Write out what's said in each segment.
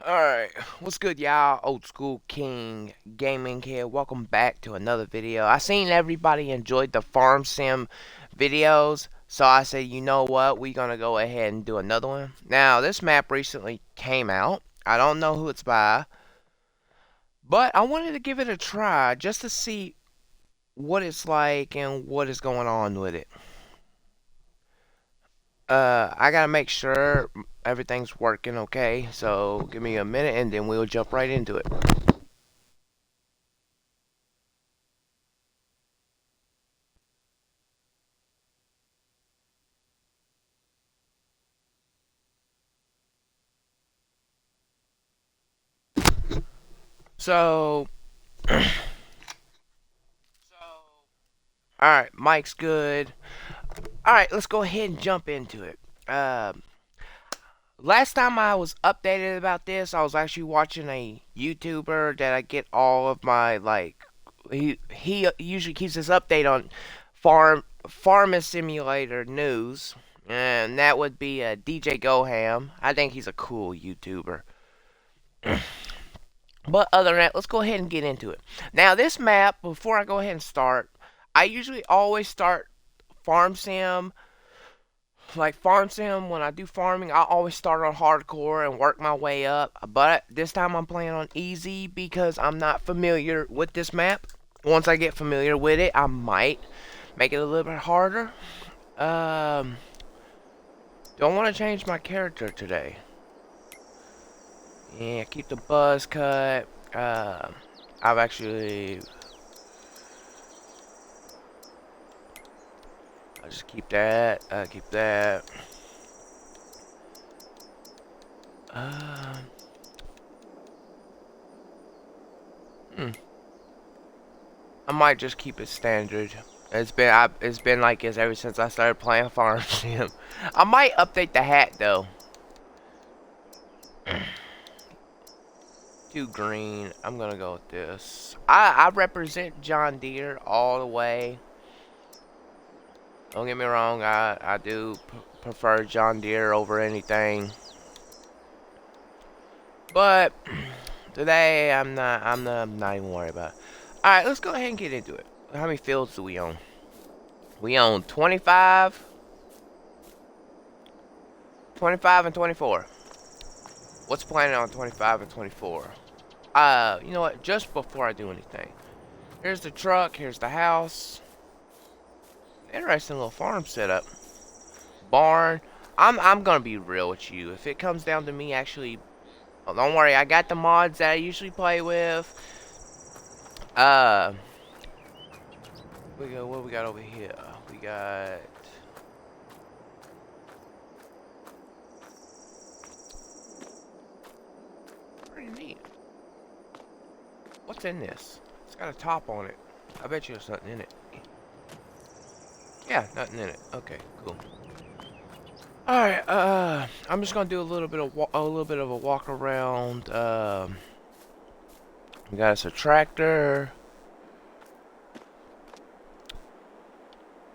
Alright, what's good, y'all? Old School King Gaming here. Welcome back to another video. I seen everybody enjoyed the farm sim videos, so I said, you know what, we're gonna go ahead and do another one. Now, this map recently came out. I don't know who it's by, but I wanted to give it a try just to see what it's like and what is going on with it. I gotta make sure everything's working okay, so give me a minute and then we'll jump right into it. So, alright, mic's good. Alright, let's go ahead and jump into it. Last time I was updated about this, I was actually watching a YouTuber that I get all of my, like, he usually keeps this update on Farming Simulator news, and that would be DJ Goham. I think he's a cool YouTuber. But other than that, let's go ahead and get into it. Now, this map, before I go ahead and start, I usually always start farm sim. Like farm sim, when I do farming, I always start on hardcore and work my way up. But this time I'm playing on easy because I'm not familiar with this map. Once I get familiar with it, I might make it a little bit harder. Don't want to change my character today. Yeah, keep the buzz cut. I've actually... I'll just keep that. Keep that. I might just keep it standard. It's been like this ever since I started playing Farm Sim. I might update the hat though. Too green. I'm gonna go with this. I represent John Deere all the way. Don't get me wrong. I do prefer John Deere over anything. But today I'm not even worried about it. All right, let's go ahead and get into it. How many fields do we own? We own 25, 25 and 24. What's planning on 25 and 24? You know what? Just before I do anything, here's the truck. Here's the house. Interesting little farm setup. Barn. I'm gonna be real with you. If it comes down to me actually, oh, don't worry. I got the mods that I usually play with. Uh, what we got over here? We got. Pretty neat. What's in this? It's got a top on it. I bet you there's nothing in it. Yeah, nothing in it. Okay, cool. All right. I'm just gonna do a little bit of a walk around. We got us a tractor.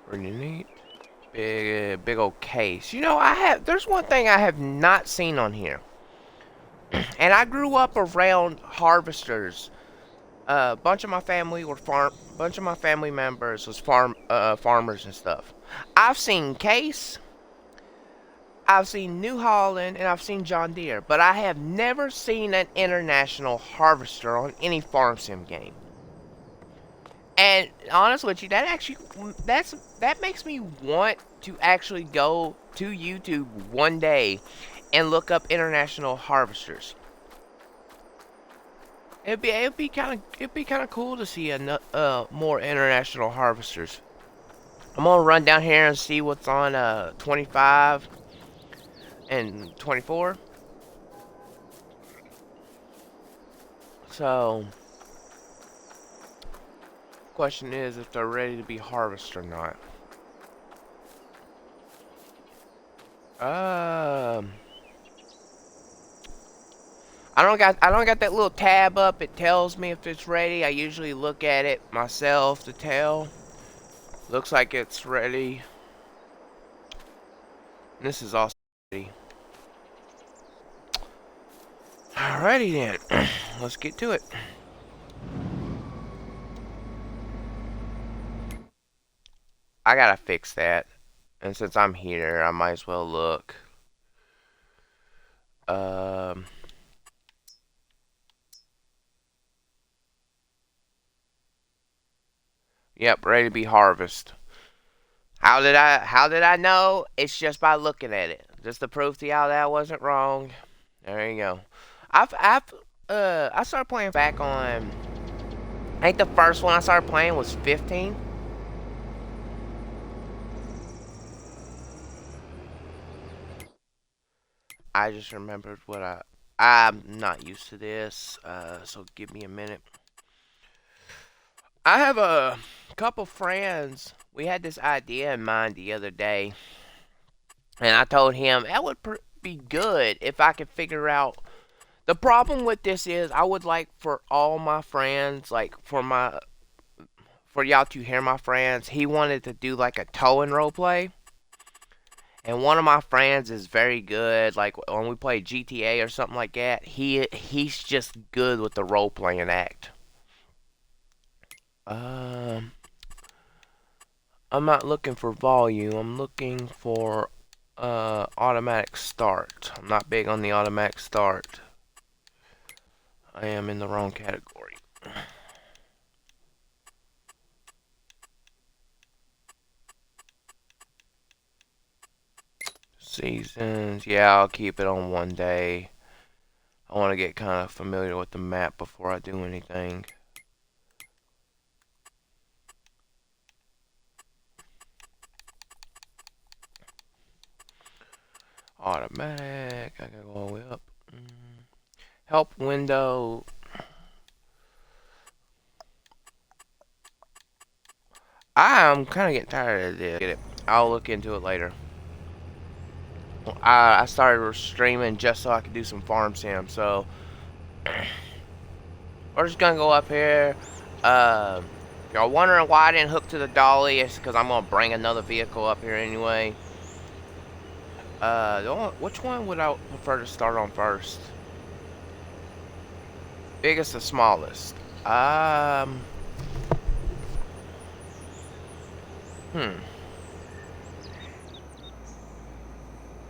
Pretty neat. Big old case. You know, there's one thing I have not seen on here. And I grew up around harvesters. Bunch of my family members was farmers and stuff. I've seen Case, I've seen New Holland, and I've seen John Deere, but I have never seen an international harvester on any farm sim game. And honest with you, that makes me want to actually go to YouTube one day and look up international harvesters. It'd be kind of cool to see more international harvesters. I'm gonna run down here and see what's on 25 and 24. So, question is if they're ready to be harvested or not. I don't got that little tab up. It tells me if it's ready. I usually look at it myself to tell. Looks like it's ready. And this is also ready. Alrighty then. Let's get to it. I gotta fix that. And since I'm here, I might as well look. Um... Yep, ready to be harvested. How did I know? It's just by looking at it. Just to prove to y'all that I wasn't wrong. There you go. I started playing back on, I think the first one I started playing was 15. I just remembered I'm not used to this, so give me a minute. I have a couple friends. We had this idea in mind the other day, and I told him that would be good if I could figure out. The problem with this is I would like for all my friends, like for y'all to hear my friends. He wanted to do like a towing role play. And one of my friends is very good. Like when we play GTA or something like that, he's just good with the role playing act. Um, I'm not looking for volume. I'm looking for automatic start. I'm not big on the automatic start. I am in the wrong category. Seasons. Yeah, I'll keep it on one day. I want to get kind of familiar with the map before I do anything. Automatic. I gotta go all the way up. Help window. I'm kind of getting tired of this. Get it. I'll look into it later. I started streaming just so I could do some farm sim. So we're just gonna go up here. Y'all wondering why I didn't hook to the dolly? It's because I'm gonna bring another vehicle up here anyway. Which one would I prefer to start on first? Biggest or smallest? By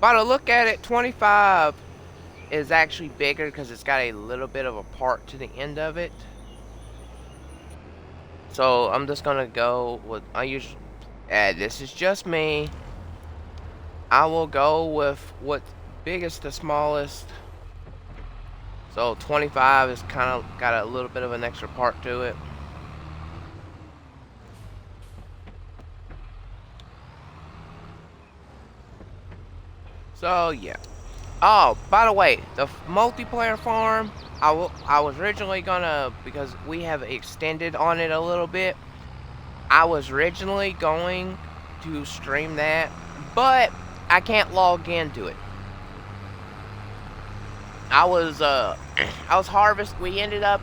the look at it, 25 is actually bigger because it's got a little bit of a part to the end of it. So I'm just gonna go with this is just me. I will go with what's biggest to smallest. So 25 is kind of got a little bit of an extra part to it. So yeah. Oh, by the way, the multiplayer farm, I was originally gonna, because we have extended on it a little bit, I was originally going to stream that, but I can't log into it. I was we ended up,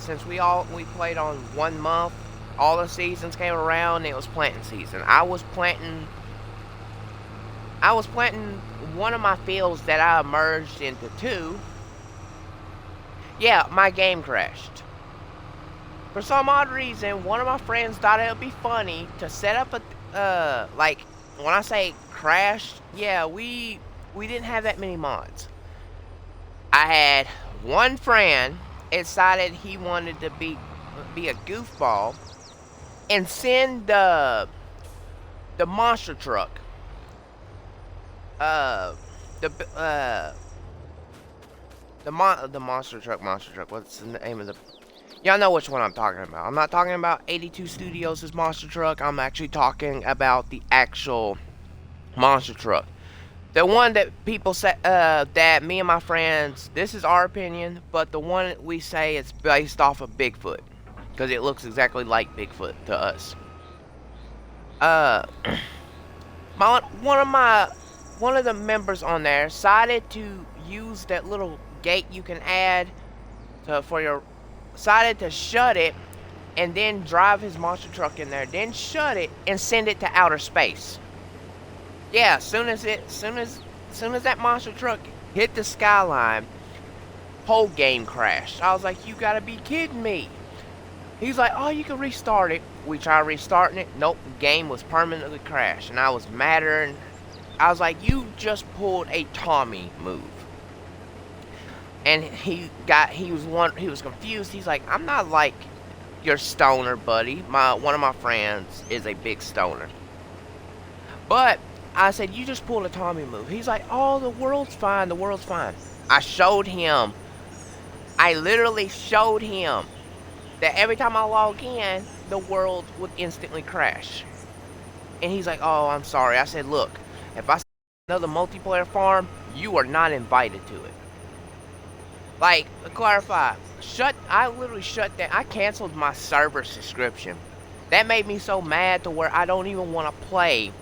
since we played on 1 month, all the seasons came around, and it was planting season. I was planting one of my fields that I merged into 2. Yeah, my game crashed. For some odd reason, one of my friends thought it would be funny to set up a, like, when I say crashed, yeah, we didn't have that many mods. I had one friend decided he wanted to be a goofball and send the monster truck. The monster truck. What's the name of the? Y'all know which one I'm talking about. I'm not talking about 82 Studios' monster truck. I'm actually talking about the actual monster truck. The one that people say, that me and my friends, this is our opinion, but the one we say it's based off of Bigfoot, because it looks exactly like Bigfoot to us. One of the members on there decided to use that little gate you can add decided to shut it and then drive his monster truck in there, then shut it and send it to outer space. Yeah, soon as that monster truck hit the skyline, whole game crashed. I was like, you gotta be kidding me. He's like, oh, you can restart it. We tried restarting it. Nope, game was permanently crashed. And I was madder. And I was like, you just pulled a Tommy move. And he was confused. He's like, I'm not like your stoner buddy. One of my friends is a big stoner. But I said, you just pulled a Tommy move. He's like, oh, the world's fine. The world's fine. I showed him. I literally showed him that every time I log in, the world would instantly crash. And he's like, oh, I'm sorry. I said, look, if I see another multiplayer farm, you are not invited to it. Like, to clarify, I literally shut down. I canceled my server subscription. That made me so mad to where I don't even want to play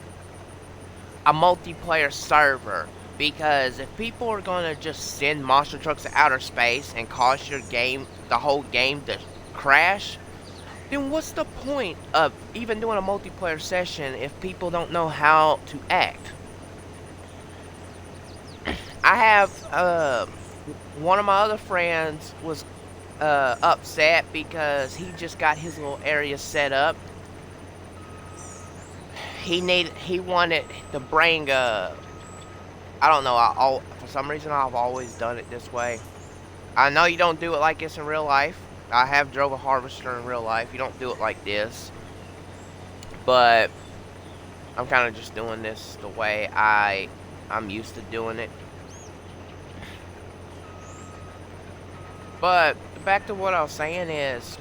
a multiplayer server. Because if people are going to just send monster trucks to outer space and cause your game, the whole game, to crash, then what's the point of even doing a multiplayer session if people don't know how to act? I have, one of my other friends was upset because he just got his little area set up. He wanted to bring I don't know, for some reason I've always done it this way. I know you don't do it like this in real life. I have drove a harvester in real life. You don't do it like this. But I'm kind of just doing this the way I'm used to doing it. But back to what I was saying is,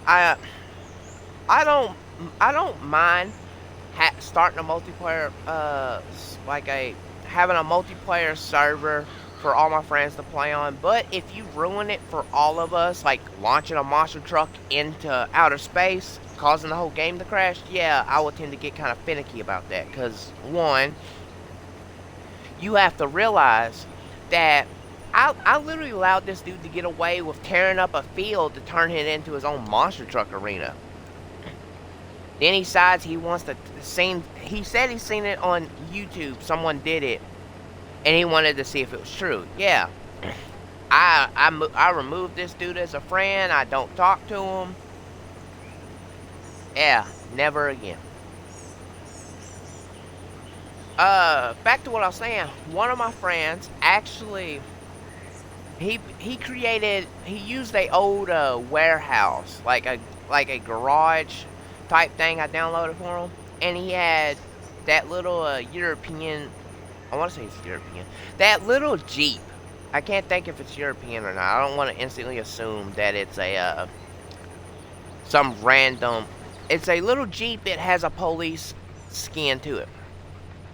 I don't mind starting a multiplayer, having a multiplayer server for all my friends to play on. But if you ruin it for all of us, like launching a monster truck into outer space, causing the whole game to crash, yeah, I would tend to get kind of finicky about that. Because one, you have to realize that I literally allowed this dude to get away with tearing up a field to turn it into his own monster truck arena. Then he decides he wants to he said he's seen it on YouTube, someone did it, and he wanted to see if it was true. Yeah, I removed this dude as a friend. I don't talk to him. Yeah, never again. Back to what I was saying. One of my friends actually, he used a old warehouse, like a garage type thing I downloaded for him, and he had that little European, I want to say it's European, that little Jeep. I can't think if it's European or not. I don't want to instantly assume that it's a some random. It's a little Jeep. It has a police skin to it.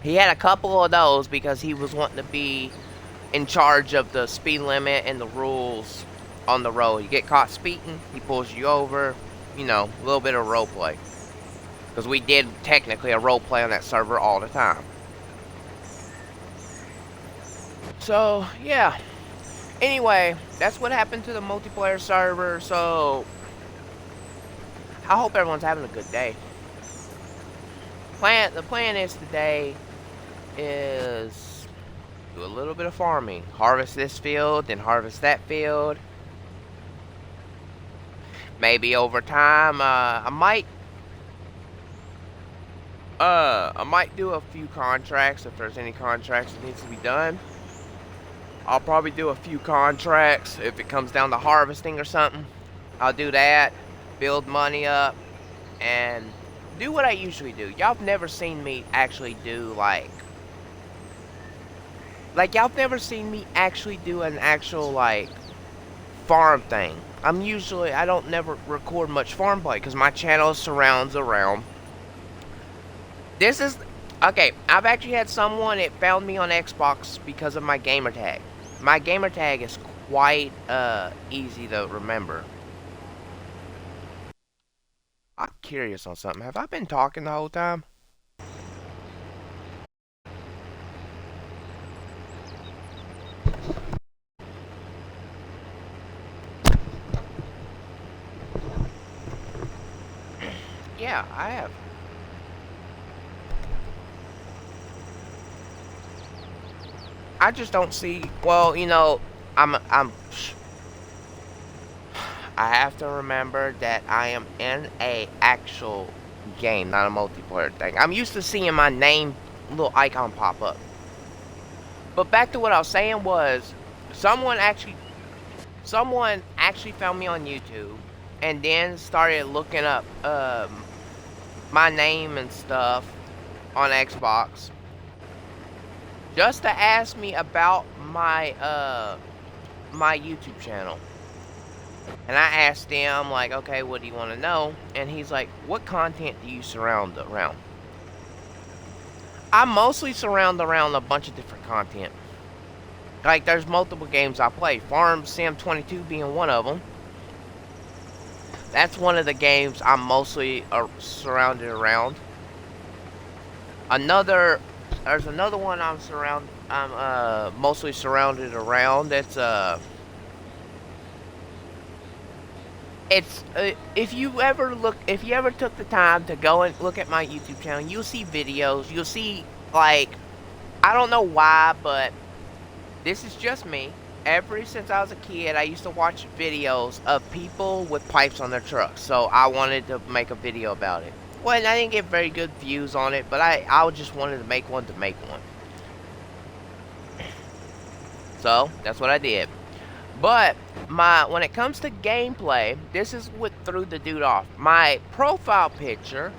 He had a couple of those because he was wanting to be in charge of the speed limit and the rules on the road. You get caught speeding, he pulls you over. You know, a little bit of role play. Because we did technically a role play on that server all the time. So, yeah. Anyway, that's what happened to the multiplayer server. So, I hope everyone's having a good day. The plan is today is do a little bit of farming. Harvest this field, then harvest that field. Maybe over time, I might do a few contracts if there's any contracts that needs to be done. I'll probably do a few contracts if it comes down to harvesting or something. I'll do that, build money up, and do what I usually do. Y'all have never seen me actually do like y'all have never seen me actually do an actual like farm thing. I don't never record much farm play because my channel surrounds around. This is, okay, I've actually had someone that found me on Xbox because of my gamer tag. My gamer tag is quite easy to remember. I'm curious on something. Have I been talking the whole time? Yeah, I have. I just don't see. Well, you know, I'm. I have to remember that I am in a actual game, not a multiplayer thing. I'm used to seeing my name little icon pop up. But back to what I was saying was, someone actually, someone actually found me on YouTube, and then started looking up my name and stuff on Xbox, just to ask me about my YouTube channel. And I asked him, like, okay, what do you want to know? And he's like, what content do you surround around? I mostly surround around a bunch of different content. Like, there's multiple games I play. Farm Sim 22 being one of them. That's one of the games I'm mostly surrounded around. There's another one I'm mostly surrounded around. If you ever took the time to go and look at my YouTube channel, you'll see videos. You'll see, like, I don't know why, but this is just me. Ever since I was a kid, I used to watch videos of people with pipes on their trucks. So I wanted to make a video about it. Well, I didn't get very good views on it, but I just wanted to make one. So that's what I did. But when it comes to gameplay, this is what threw the dude off. My profile picture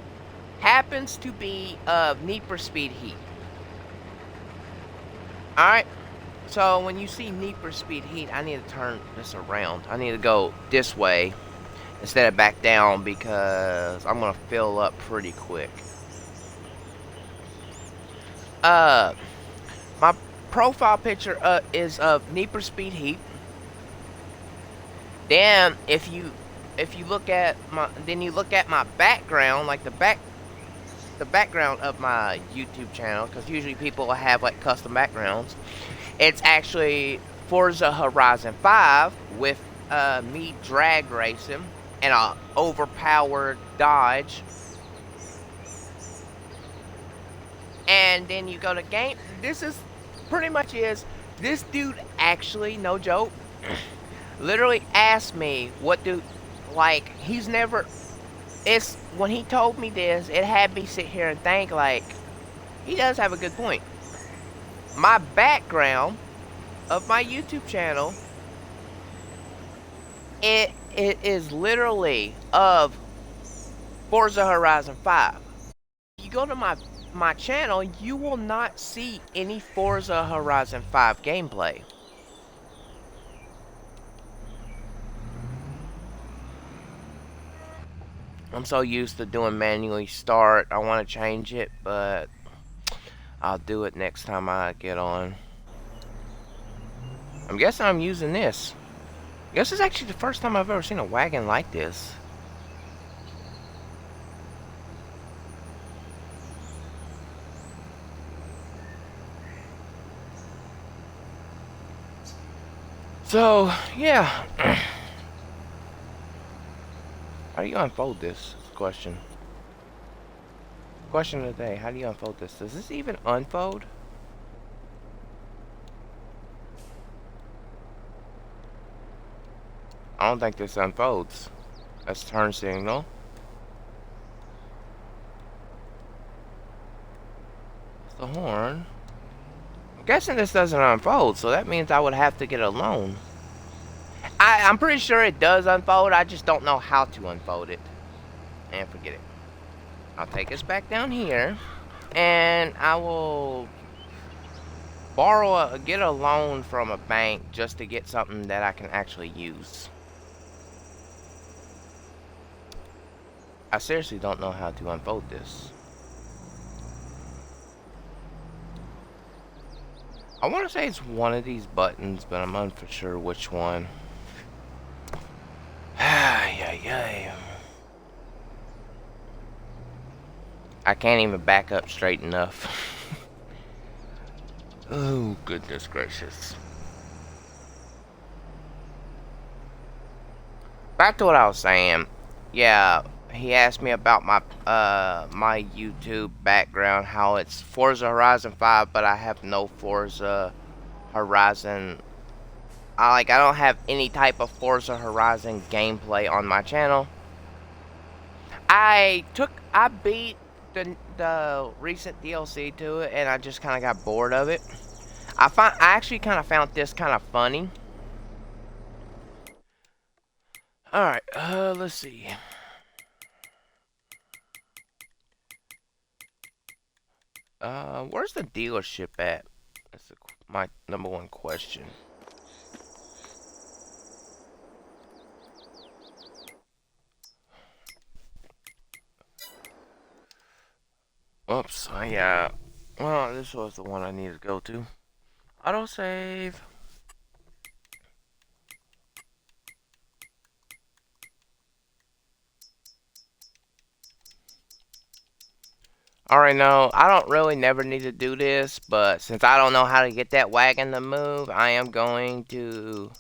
happens to be of Need for Speed Heat. Alright, so when you see Need for Speed Heat, I need to turn this around. I need to go this way instead of back down, because I'm going to fill up pretty quick. My profile picture is of Need for Speed Heat. Then if you look at my background, like the background of my YouTube channel, because usually people have like custom backgrounds. It's actually Forza Horizon 5 with me drag racing and a overpowered Dodge. And then you go to game. This is pretty much this dude actually, no joke, literally asked me when he told me this, it had me sit here and think, like, he does have a good point. My background of my YouTube channel, it is literally of Forza Horizon 5. If you go to my channel, you will not see any Forza Horizon 5 gameplay. I'm so used to doing manually start. I want to change it, but I'll do it next time I get on. I'm guessing I'm using this. I guess it's actually the first time I've ever seen a wagon like this. So, yeah. How do you unfold this? Question. Question of the day. How do you unfold this? Does this even unfold? I don't think this unfolds. That's turn signal. It's the horn. I'm guessing this doesn't unfold, so that means I would have to get a loan. I'm pretty sure it does unfold. I just don't know how to unfold it. And forget it. I'll take us back down here, and I will get a loan from a bank just to get something that I can actually use. I seriously don't know how to unfold this. I want to say it's one of these buttons, but I'm not for sure which one. I can't even back up straight enough. Oh, goodness gracious. Back to what I was saying. Yeah, he asked me about my my YouTube background, how it's Forza Horizon 5, but I have no Forza Horizon. I don't have any type of Forza Horizon gameplay on my channel. I beat the recent DLC to it, and I just kind of got bored of it. I actually kind of found this kind of funny. All right, let's see. Where's the dealership at? That's my number one question. Oops, well, this was the one I needed to go to. Autosave. Alright, no, I don't really never need to do this, but since I don't know how to get that wagon to move, I'm gonna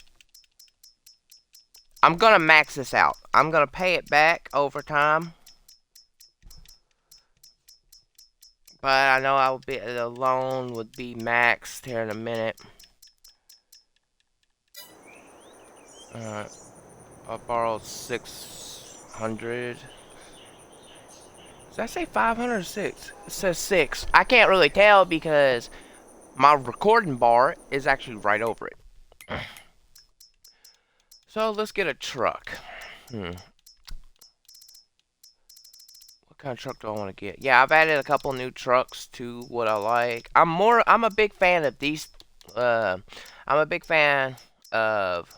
max this out. I'm gonna pay it back over time. But I know the loan would be maxed here in a minute. Alright, I'll borrow 600. Does that say 500 or 6? It says 6. I can't really tell because my recording bar is actually right over it. So let's get a truck. What kind of truck do I want to get? Yeah, I've added a couple new trucks to what I like. I'm a big fan of these. I'm a big fan of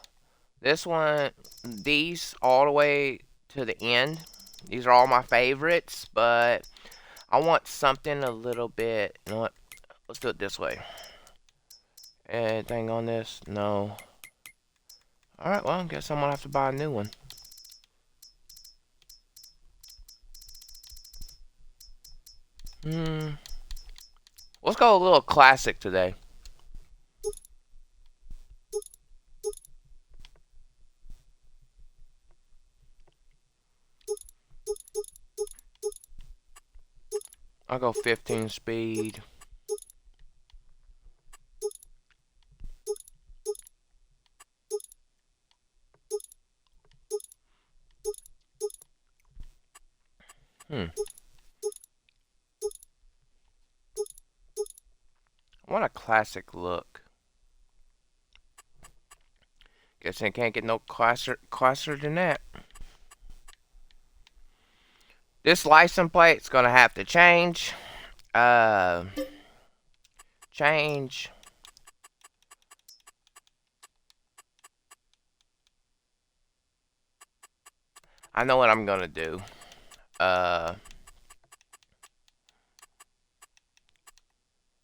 this one. These all the way to the end. These are all my favorites, but I want something a little bit. You know what? Let's do it this way. Anything on this? No. Alright, well, I guess I'm gonna have to buy a new one. Let's go a little classic today. I'll go 15 speed. I want a classic look. Guess I can't get no classer than that. This license plate's gonna have to change. Change. I know what I'm gonna do.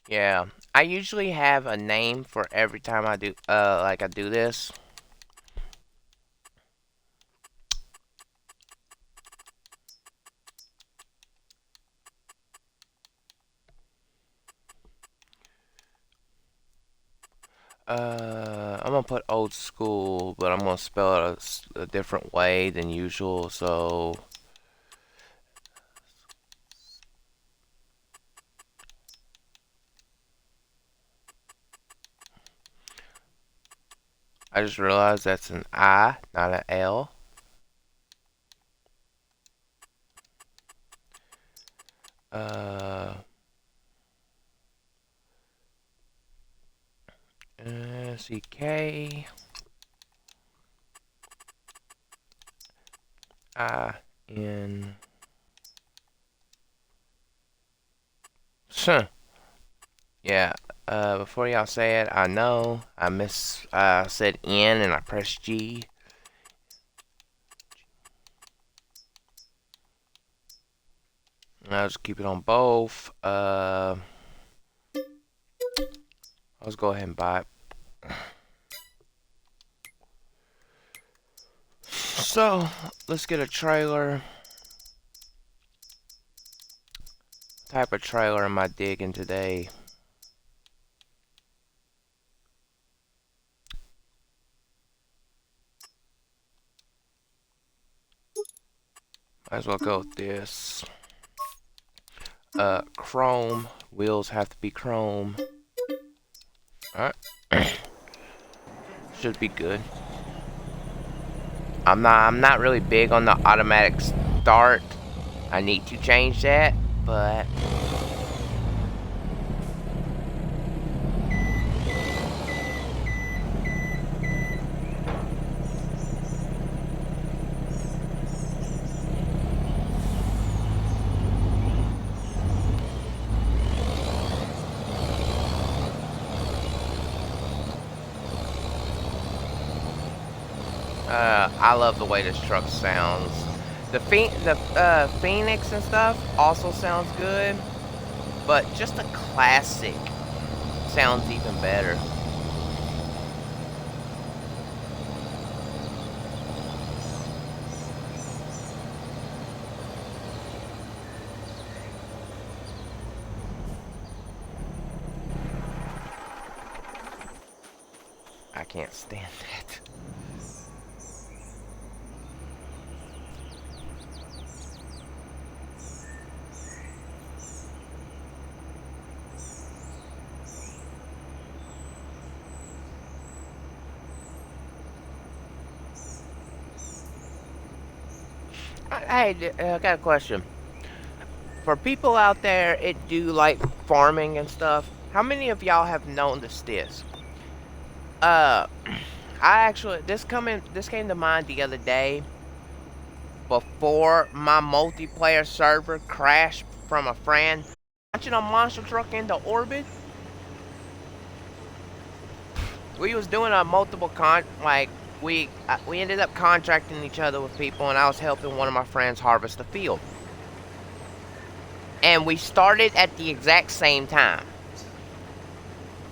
Yeah. I usually have a name for every time I do, I do this. I'm gonna put old school, but I'm gonna spell it a different way than usual, so... I just realized that's an I, not an L. C-K... I-N... Yeah, before y'all say it, I know I said N and I pressed G. I'll just keep it on both. Let's go ahead and buy it. So, let's get a trailer. What type of trailer am I digging today? Might as well go with this. Chrome. Wheels have to be chrome. Alright. Should be good. I'm not really big on the automatic start. I need to change that, but I love the way this truck sounds. The Phoenix and stuff also sounds good, but just a classic sounds even better. I can't stand that. Hey, I got a question. For people out there it do like farming and stuff, how many of y'all have noticed this? Uh, I actually this came to mind the other day before my multiplayer server crashed from a friend launching a monster truck into orbit. We was doing a multiple we ended up contracting each other with people, and I was helping one of my friends harvest the field. And we started at the exact same time.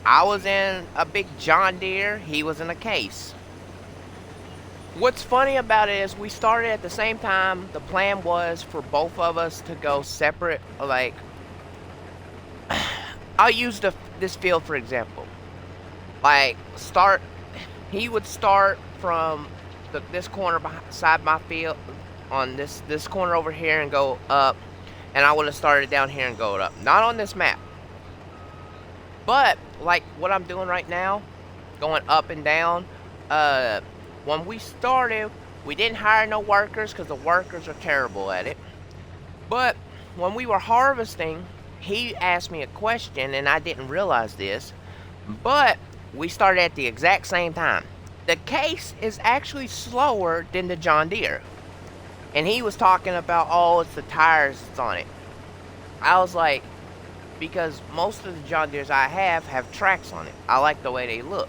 I was in a big John Deere, he was in a case. What's funny about it is we started at the same time. The plan was for both of us to go separate, like, I'll use this field for example. Like, he would start from this corner beside my field on this corner over here and go up, and I would have started down here and go up. Not on this map, but like what I'm doing right now, going up and down. When we started, we didn't hire no workers because the workers are terrible at it. But when we were harvesting, he asked me a question, and I didn't realize this, but we started at the exact same time. The case is actually slower than the John Deere. And he was talking about, oh, it's the tires that's on it. I was like, because most of the John Deeres I have tracks on it. I like the way they look.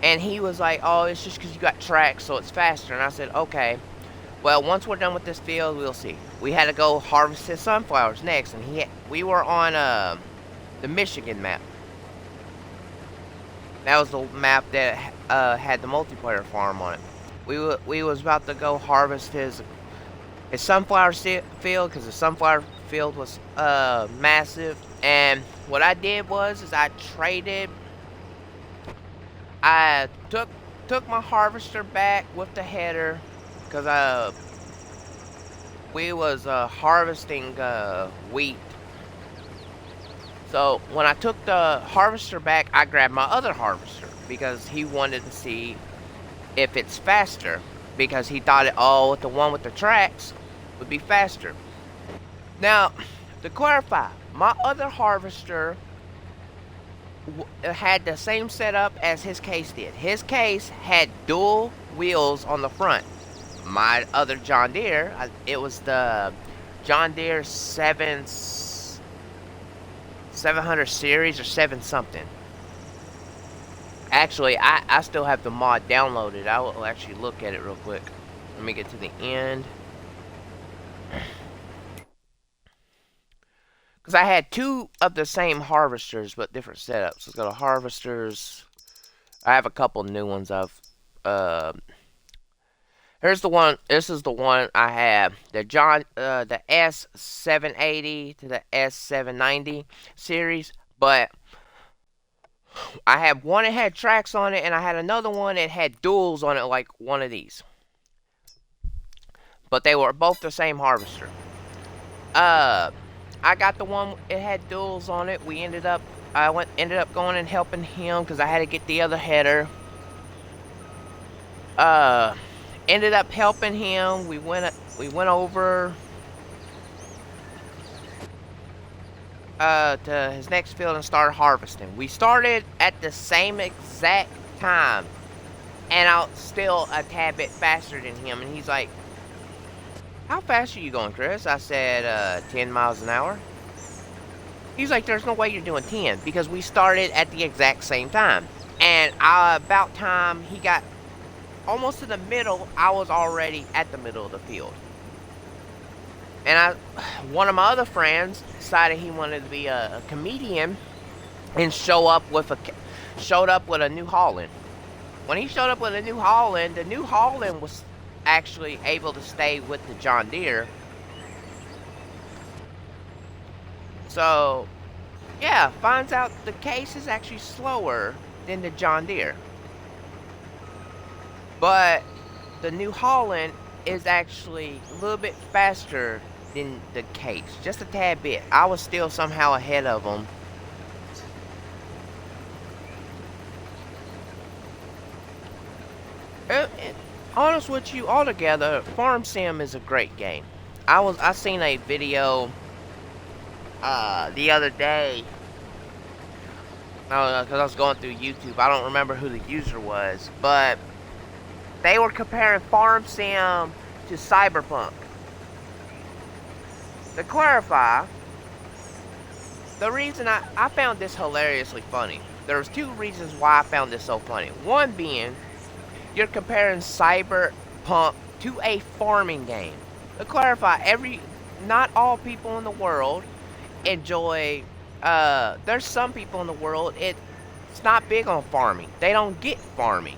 And he was like, oh, it's just because you got tracks, so it's faster. And I said, okay, well, once we're done with this field, we'll see. We had to go harvest his sunflowers next, and we were on the Michigan map. That was the map that had the multiplayer farm on it. We was about to go harvest his sunflower field, because the sunflower field was massive. And what I did was I took my harvester back with the header, because we was harvesting wheat. So when I took the harvester back, I grabbed my other harvester because he wanted to see if it's faster, because he thought the one with the tracks would be faster. Now, to clarify, my other harvester had the same setup as his case did. His case had dual wheels on the front. My other John Deere, it was the John Deere 700 series or 7 something. Actually, I still have the mod downloaded. I will actually look at it real quick. Let me get to the end. Because I had 2 of the same harvesters, but different setups. Let's go to harvesters. I have a couple new ones here's the one. This is the one I have. The S780 to the S790 series. But I had one that had tracks on it, and I had another one that had duals on it, like one of these. But they were both the same harvester. I got the one it had duals on it. We ended up ended up going and helping him because I had to get the other header. Ended up helping him. We went over to his next field and started harvesting. We started at the same exact time, and I was still a tad bit faster than him. And he's like, "How fast are you going, Chris?" I said, 10 miles an hour. He's like, "There's no way you're doing 10 because we started at the exact same time." And about time he got almost to the middle, I was already at the middle of the field. And one of my other friends decided he wanted to be a comedian and showed up with a New Holland. When he showed up with a New Holland, the New Holland was actually able to stay with the John Deere. So, yeah, finds out the case is actually slower than the John Deere. But the New Holland is actually a little bit faster than the case, just a tad bit. I was still somehow ahead of them. Honest with you, altogether, Farm Sim is a great game. I seen a video the other day. Because I was going through YouTube. I don't remember who the user was, but they were comparing Farm Sim to Cyberpunk. To clarify, the reason I found this hilariously funny. There was two reasons why I found this so funny. One being, you're comparing Cyberpunk to a farming game. To clarify, not all people in the world enjoy. There's some people in the world it's not big on farming. They don't get farming.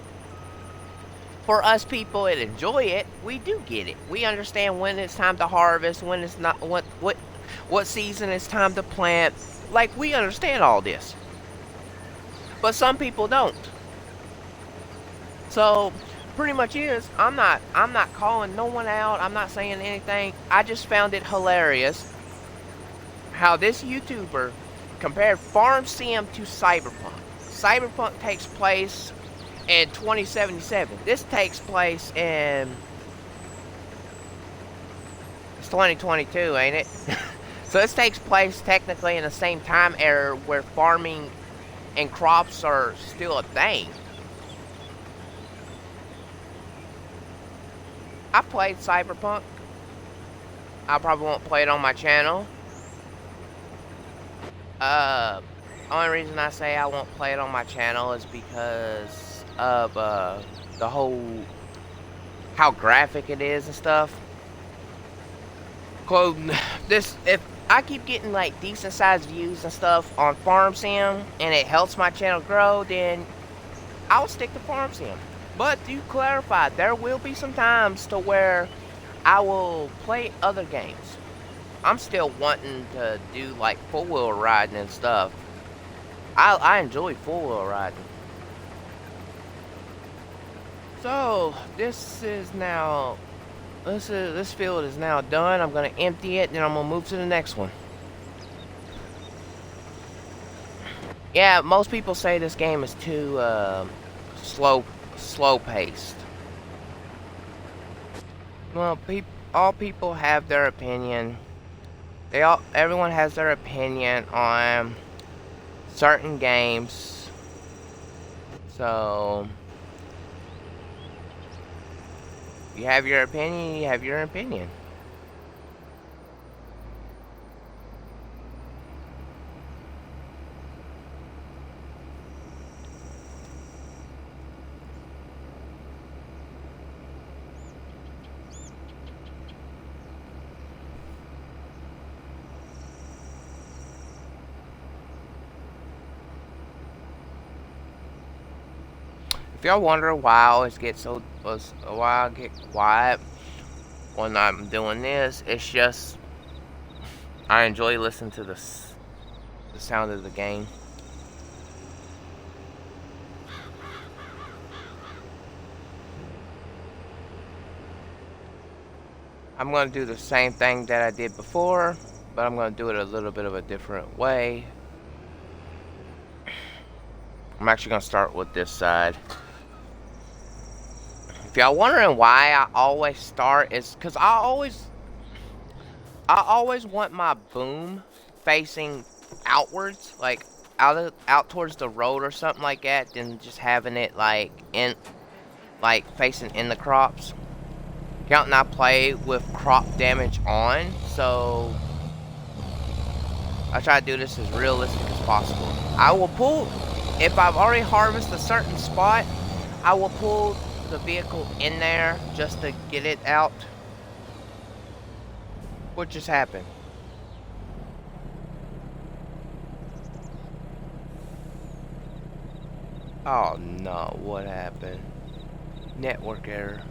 For us people that enjoy it, we do get it. We understand when it's time to harvest, when it's not, what season it's time to plant. Like, we understand all this. But some people don't. So, pretty much I'm not calling no one out. I'm not saying anything. I just found it hilarious how this YouTuber compared Farm Sim to Cyberpunk. Cyberpunk takes place in 2077. This takes place in... It's 2022, ain't it? So this takes place technically in the same time era where farming and crops are still a thing. I played Cyberpunk. I probably won't play it on my channel. Only reason I say I won't play it on my channel is because of the whole how graphic it is and stuff. If I keep getting like decent sized views and stuff on Farm Sim and it helps my channel grow, then I'll stick to Farm Sim. But to clarify, there will be some times to where I will play other games. I'm still wanting to do like four-wheel riding and stuff. I enjoy four-wheel riding. So this field is now done. I'm gonna empty it, and then I'm gonna move to the next one. Yeah, most people say this game is too slow paced. Well, all people have their opinion. Everyone has their opinion on certain games. So, you have your opinion, you have your opinion. If y'all wonder why I always why I get quiet when I'm doing this, it's just I enjoy listening to the sound of the game. I'm going to do the same thing that I did before, but I'm going to do it a little bit of a different way. I'm actually gonna start with this side. If y'all wondering why I always start, is because I always want my boom facing outwards, like out towards the road or something like that, than just having it like facing in the crops. Count and I play with crop damage on, so I try to do this as realistic as possible. I will pull, if I've already harvested a certain spot, I will pull the vehicle in there just to get it out. What just happened? Oh no, what happened? Network error.